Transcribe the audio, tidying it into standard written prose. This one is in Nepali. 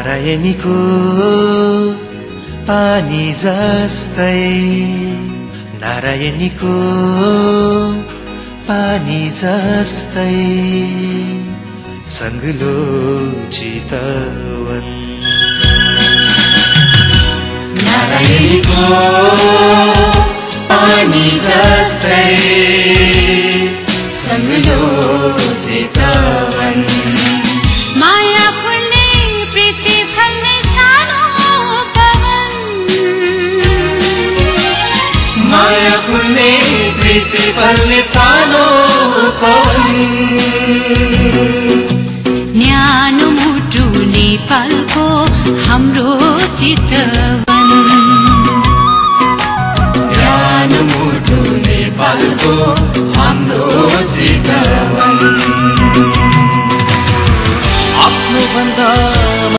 नारायणीको पानी जस्तै नारायणीको पानी जस्तै सङ्गलो चितवन नारायणीको पानी जस्तै सङ्गलो चितवन माया फुल्ने प्रीति फल्ने सानो पवन माया फुल्ने प्रीति फल्ने सानो पवन न्यानो मुटु नेपालको हाम्रो चितवन न्यानो मुटु नेपालको हाम्रो चितवन आफ्नो भन्दा